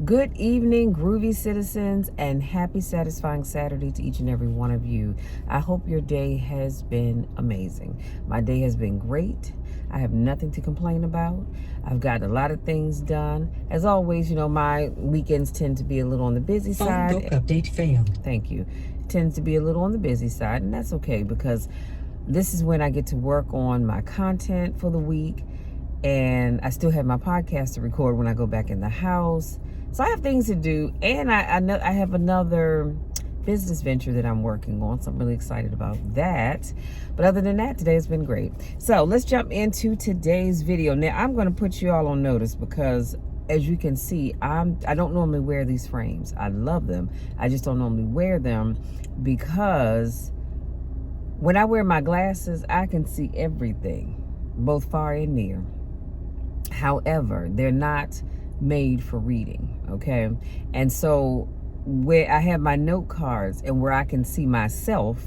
Good evening, groovy citizens, and happy, satisfying Saturday to each and every one of you. I hope your day has been amazing. My day has been great. I have nothing to complain about. I've got a lot of things done. As always, my weekends tend to be a little on the busy side. Phone book update failed. Thank you. Tends to be a little on the busy side, and that's okay because this is when I get to work on my content for the week, and I still have my podcast to record when I go back in the house. So I have things to do, and I know I have another business venture that I'm working on, so I'm really excited about that. But other than that, today has been great. So let's jump into today's video. Now, I'm going to put you all on notice because, as you can see, I don't normally wear these frames. I love them. I just don't normally wear them because when I wear my glasses, I can see everything, both far and near. However, they're not made for reading, okay? And so where I have my note cards and where I can see myself,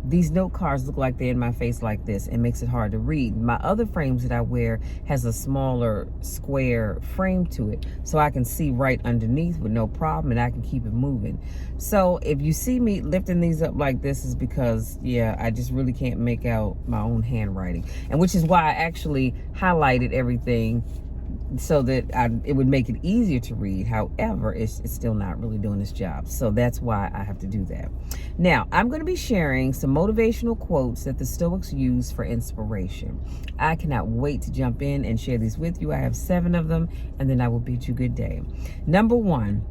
these note cards look like they're in my face like this. It makes it hard to read. My other frames that I wear has a smaller square frame to it, so I can see right underneath with no problem, and I can keep it moving. So if you see me lifting these up like this, is because, yeah, I just really can't make out my own handwriting, and which is why I actually highlighted everything so that it would make it easier to read. However, it's still not really doing its job. So that's why I have to do that. Now, I'm going to be sharing some motivational quotes that the Stoics use for inspiration. I cannot wait to jump in and share these with you. I have 7 of them, and then I will bid you good day. Number 1.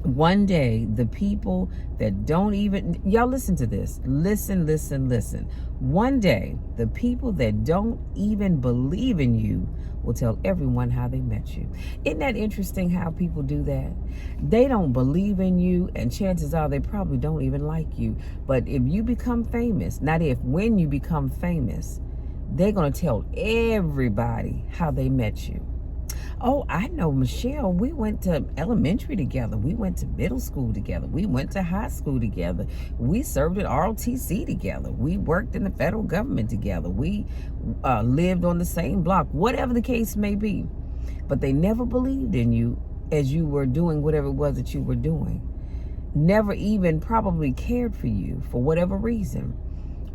One day, the people that don't even, y'all listen to this. Listen. One day, the people that don't even believe in you will tell everyone how they met you. Isn't that interesting how people do that? They don't believe in you, and chances are they probably don't even like you. But if you become famous, not if, when you become famous, they're going to tell everybody how they met you. Oh, I know Michelle. We went to elementary together. We went to middle school together. We went to high school together. We served at ROTC together. We worked in the federal government together. We lived on the same block, whatever the case may be. But they never believed in you as you were doing whatever it was that you were doing. Never even probably cared for you for whatever reason.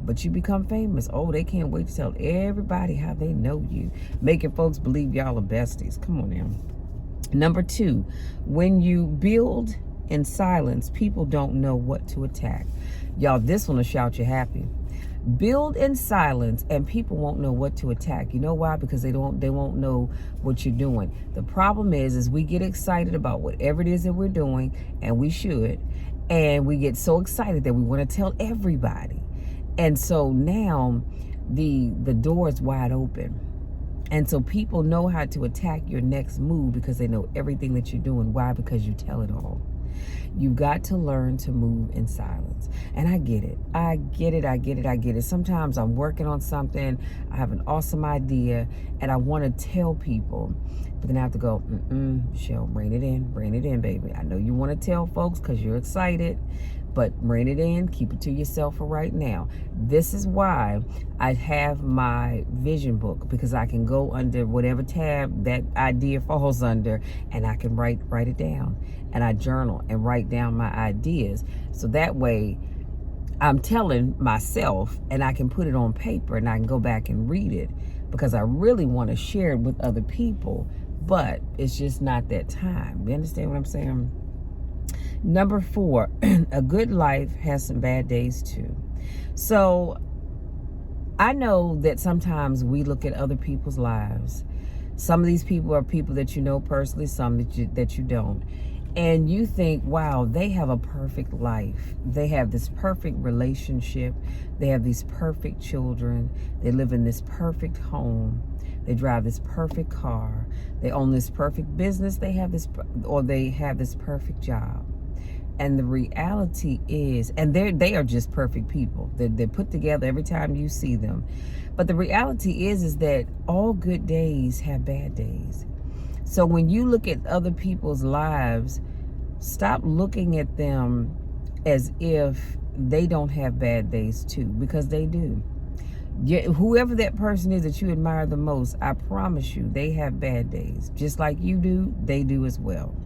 But you become famous. Oh, they can't wait to tell everybody how they know you, making folks believe y'all are besties. Come on now. Number 2, when you build in silence, people don't know what to attack. Y'all, this one will shout you happy. Build in silence and people won't know what to attack. You know why? Because they won't know what you're doing. The problem is we get excited about whatever it is that we're doing, and we should, and we get so excited that we want to tell everybody. And so now the door is wide open. And so people know how to attack your next move because they know everything that you're doing. Why? Because you tell it all. You've got to learn to move in silence. And I get it. Sometimes I'm working on something, I have an awesome idea, and I want to tell people. But then I have to go, Michelle, rein it in, baby. I know you want to tell folks because you're excited, but rein it in, keep it to yourself for right now. This is why I have my vision book, because I can go under whatever tab that idea falls under, and I can write it down. And I journal and write down my ideas. So that way I'm telling myself, and I can put it on paper, and I can go back and read it, because I really want to share it with other people, but it's just not that time. You understand what I'm saying? Number 4, a good life has some bad days too. So I know that sometimes we look at other people's lives. Some of these people are people that you know personally, some that you don't. And you think, wow, they have a perfect life. They have this perfect relationship. They have these perfect children. They live in this perfect home. They drive this perfect car. They own this perfect business. They have this perfect job. And the reality is, and they are just perfect people. They're put together every time you see them. But the reality is that all good days have bad days. So when you look at other people's lives, stop looking at them as if they don't have bad days too, because they do. Whoever that person is that you admire the most, I promise you, they have bad days. Just like you do, they do as well.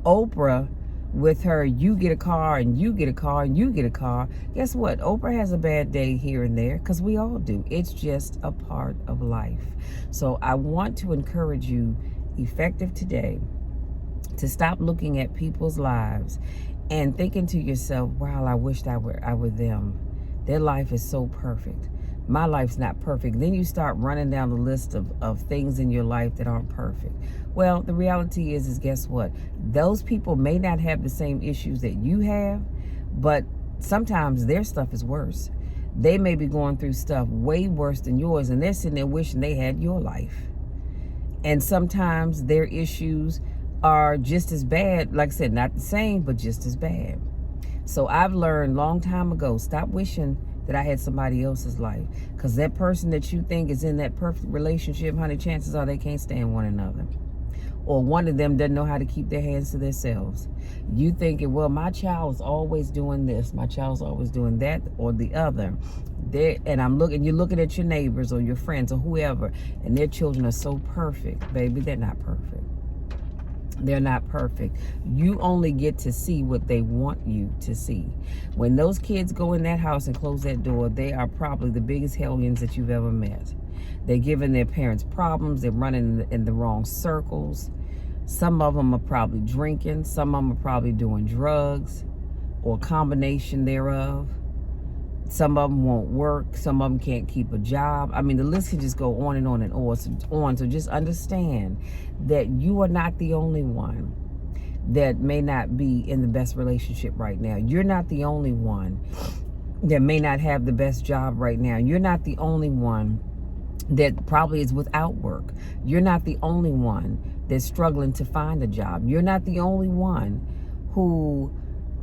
Oprah, with her, you get a car and you get a car and you get a car. Guess what? Oprah has a bad day here and there, because we all do. It's just a part of life. So I want to encourage you, effective today, to stop looking at people's lives and thinking to yourself, wow, I wished I were them. Their life is so perfect. My life's not perfect. Then you start running down the list of things in your life that aren't perfect. Well, the reality is guess what? Those people may not have the same issues that you have, but sometimes their stuff is worse. They may be going through stuff way worse than yours, and they're sitting there wishing they had your life. And sometimes their issues are just as bad. Like I said, not the same, but just as bad. So I've learned long time ago, stop wishing that I had somebody else's life. Because that person that you think is in that perfect relationship, honey, chances are they can't stand one another. Or one of them doesn't know how to keep their hands to themselves. You thinking, well, my child is always doing this, my child's always doing that or the other. You're looking at your neighbors or your friends or whoever, and their children are so perfect. Baby, they're not perfect. They're not perfect. You only get to see what they want you to see. When those kids go in that house and close that door, they are probably the biggest hellions that you've ever met. They're giving their parents problems. They're running in the wrong circles. Some of them are probably drinking. Some of them are probably doing drugs or a combination thereof. Some of them won't work. Some of them can't keep a job. I mean, the list can just go on and on and on. So just understand that you are not the only one that may not be in the best relationship right now. You're not the only one that may not have the best job right now. You're not the only one that probably is without work. You're not the only one that's struggling to find a job. You're not the only one who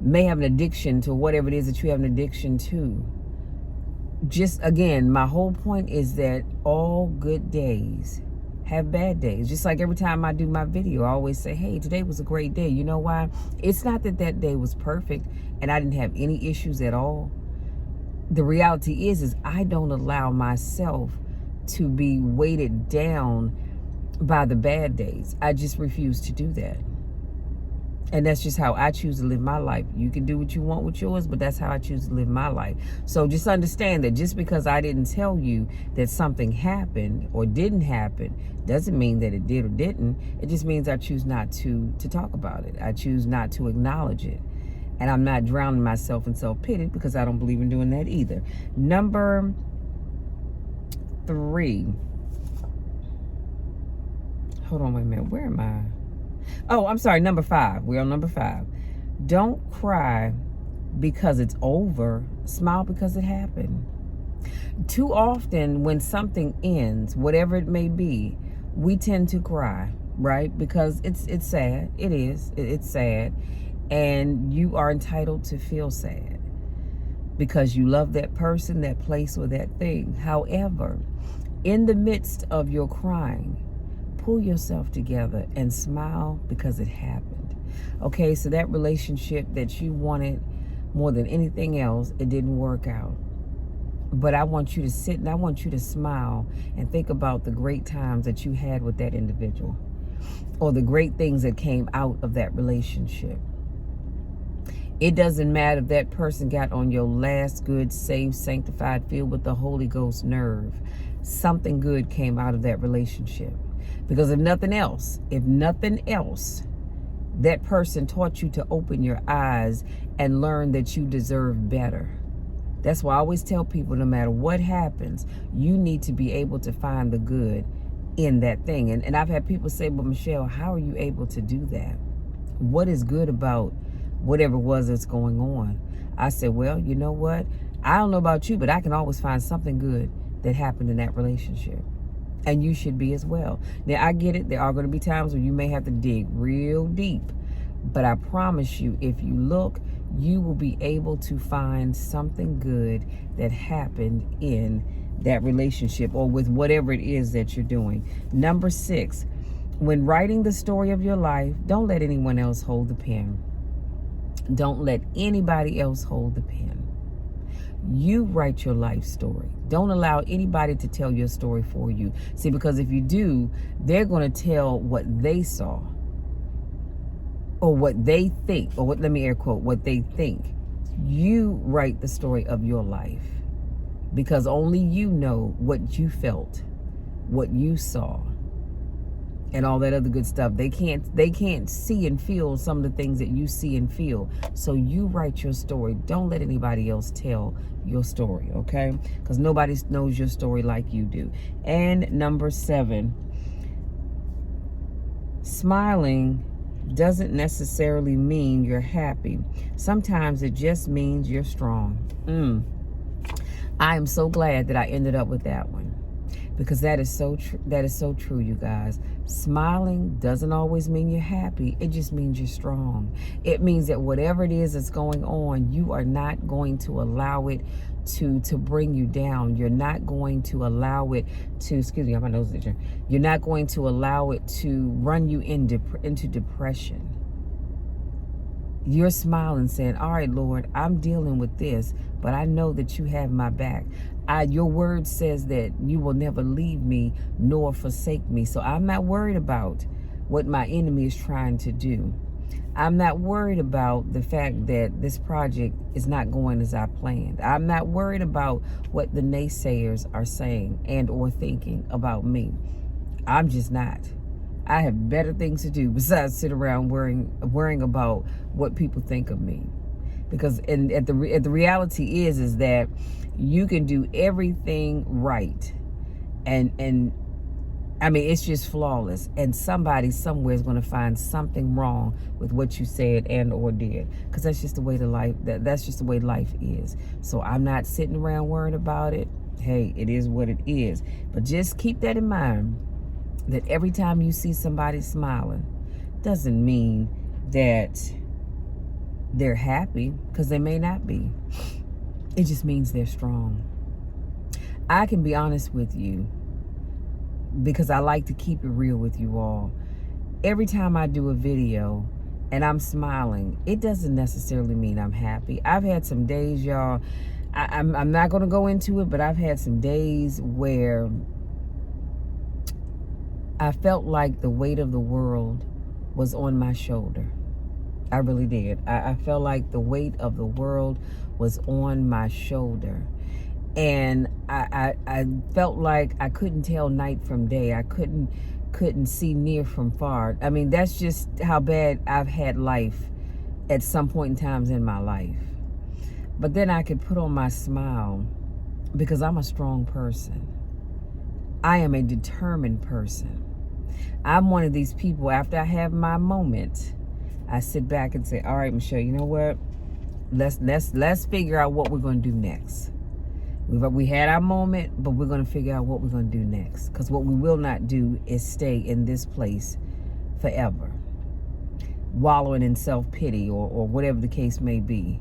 may have an addiction to whatever it is that you have an addiction to. Just again, my whole point is that all good days have bad days. Just like every time I do my video, I always say, hey, today was a great day. You know why? It's not that that day was perfect and I didn't have any issues at all. The reality is I don't allow myself to be weighted down by the bad days. I just refuse to do that. And that's just how I choose to live my life. You can do what you want with yours, but that's how I choose to live my life. So just understand that just because I didn't tell you that something happened or didn't happen, doesn't mean that it did or didn't. It just means I choose not to talk about it. I choose not to acknowledge it. And I'm not drowning myself in self-pity, because I don't believe in doing that either. Number 3. Hold on, wait a minute. Where am I? Oh, I'm sorry, number 5. We're on number 5. Don't cry because it's over. Smile because it happened. Too often when something ends, whatever it may be, we tend to cry, right? Because it's sad. It is. It's sad. And you are entitled to feel sad because you love that person, that place, or that thing. However, in the midst of your crying, pull yourself together and smile because it happened. Okay, so that relationship that you wanted more than anything else, it didn't work out. But I want you to sit and I want you to smile and think about the great times that you had with that individual, or the great things that came out of that relationship. It doesn't matter if that person got on your last good, saved, sanctified, filled with the Holy Ghost nerve. Something good came out of that relationship. Because if nothing else, that person taught you to open your eyes and learn that you deserve better. That's why I always tell people, no matter what happens, you need to be able to find the good in that thing. And I've had people say, but Michelle, how are you able to do that? What is good about whatever it was that's going on? I said, well, you know what? I don't know about you, but I can always find something good that happened in that relationship. And you should be as well. Now, I get it. There are going to be times where you may have to dig real deep. But I promise you, if you look, you will be able to find something good that happened in that relationship or with whatever it is that you're doing. Number 6, when writing the story of your life, don't let anyone else hold the pen. Don't let anybody else hold the pen. You write your life story. Don't allow anybody to tell your story for you. See, because if you do, they're going to tell what they saw. or what they think, or what, let me air quote, what they think. You write the story of your life, because only you know what you felt, what you saw, and all that other good stuff. They can't see and feel some of the things that you see and feel. So you write your story. Don't let anybody else tell your story, okay? Because nobody knows your story like you do. And number 7, smiling doesn't necessarily mean you're happy. Sometimes it just means you're strong. I am so glad that I ended up with that one, because that is so true. That is so true, you guys. Smiling doesn't always mean you're happy. It just means you're strong. It means that whatever it is that's going on, you are not going to allow it to bring you down. You're not going to allow it to, excuse me, my nose is itching. You're not going to allow it to run you into depression. You're smiling, saying, all right, Lord, I'm dealing with this, but I know that you have my back. Your word says that you will never leave me nor forsake me. So I'm not worried about what my enemy is trying to do. I'm not worried about the fact that this project is not going as I planned. I'm not worried about what the naysayers are saying and or thinking about me. I'm just not. I have better things to do besides sit around worrying about what people think of me. Because the reality is that you can do everything right, and I mean, it's just flawless, and somebody somewhere is going to find something wrong with what you said and or did, because that's just the way that's just the way life is. So I'm not sitting around worrying about it. Hey, it is what it is. But just keep that in mind, that every time you see somebody smiling, doesn't mean that they're happy, because they may not be. It just means they're strong. I can be honest with you, because I like to keep it real with you all. Every time I do a video and I'm smiling, it doesn't necessarily mean I'm happy. I've had some days, y'all, I'm not going to go into it, but I've had some days where I felt like the weight of the world was on my shoulder. I really did. I felt like the weight of the world was on my shoulder. And I felt like I couldn't tell night from day. I couldn't see near from far. I mean, that's just how bad I've had life at some point in times in my life. But then I could put on my smile, because I'm a strong person. I am a determined person. I'm one of these people, after I have my moment, I sit back and say, all right, Michelle, you know what? Let's figure out what we're going to do next. We had our moment, but we're going to figure out what we're going to do next. Because what we will not do is stay in this place forever, wallowing in self-pity or whatever the case may be.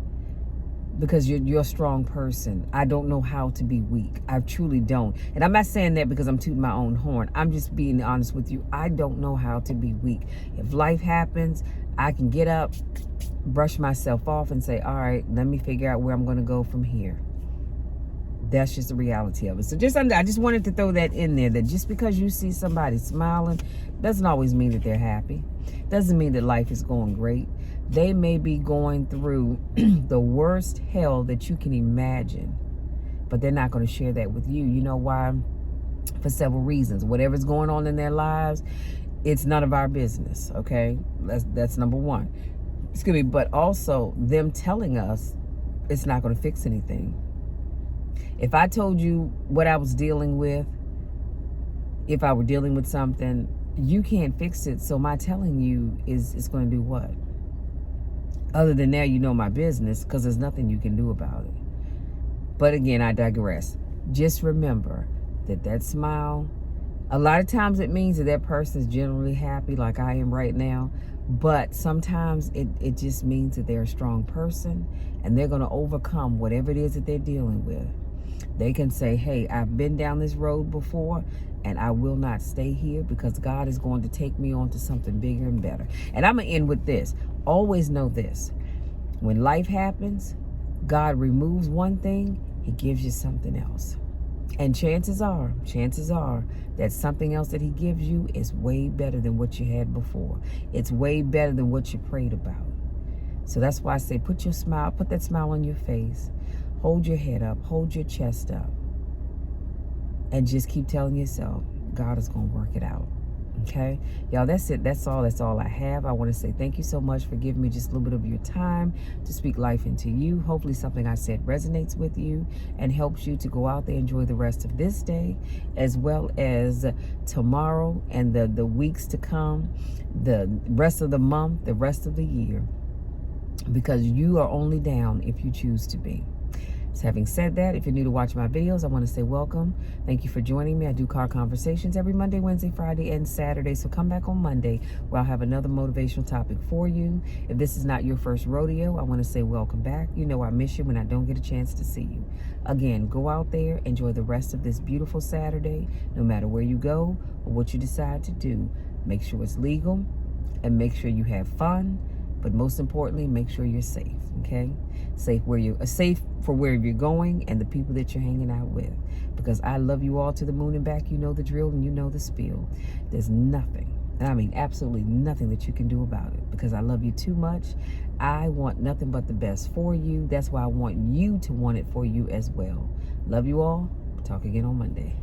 Because you're a strong person. I don't know how to be weak. I truly don't. And I'm not saying that because I'm tooting my own horn. I'm just being honest with you. I don't know how to be weak. If life happens, I can get up, brush myself off, and say, all right, let me figure out where I'm going to go from here. That's just the reality of it. So I just wanted to throw that in there, that just because you see somebody smiling doesn't always mean that they're happy. Doesn't mean that life is going great. They may be going through the worst hell that you can imagine, but they're not going to share that with you. You know why? For several reasons. Whatever's going on in their lives, it's none of our business, okay? That's number one. Excuse me, but also them telling us it's not going to fix anything. If I told you what I was dealing with, if I were dealing with something, you can't fix it. So my telling you is going to do what? Other than now, you know my business, because there's nothing you can do about it. But again, I digress. Just remember that smile, a lot of times it means that person is generally happy, like I am right now. But sometimes it just means that they're a strong person, and they're going to overcome whatever it is that they're dealing with. They can say, hey, I've been down this road before, and I will not stay here, because God is going to take me on to something bigger and better. And I'm going to end with this. Always know this. When life happens, God removes one thing, he gives you something else. And chances are that something else that he gives you is way better than what you had before. It's way better than what you prayed about. So that's why I say put that smile on your face, hold your head up, hold your chest up, and just keep telling yourself, God is going to work it out. Okay, y'all, that's it. That's all I have. I want to say thank you so much for giving me just a little bit of your time to speak life into you. Hopefully something I said resonates with you and helps you to go out there, enjoy the rest of this day, as well as tomorrow and the weeks to come, the rest of the month, the rest of the year, because you are only down if you choose to be. So having said that, if you're new to watch my videos, I want to say welcome. Thank you for joining me. I do car conversations every Monday, Wednesday, Friday, and Saturday. So come back on Monday where I'll have another motivational topic for you. If this is not your first rodeo, I want to say welcome back. You know I miss you when I don't get a chance to see you. Again, go out there, enjoy the rest of this beautiful Saturday, no matter where you go or what you decide to do. Make sure it's legal and make sure you have fun. But most importantly, make sure you're safe, okay? Safe for where you're going and the people that you're hanging out with. Because I love you all to the moon and back. You know the drill and you know the spiel. There's nothing, and I mean absolutely nothing that you can do about it, because I love you too much. I want nothing but the best for you. That's why I want you to want it for you as well. Love you all. Talk again on Monday.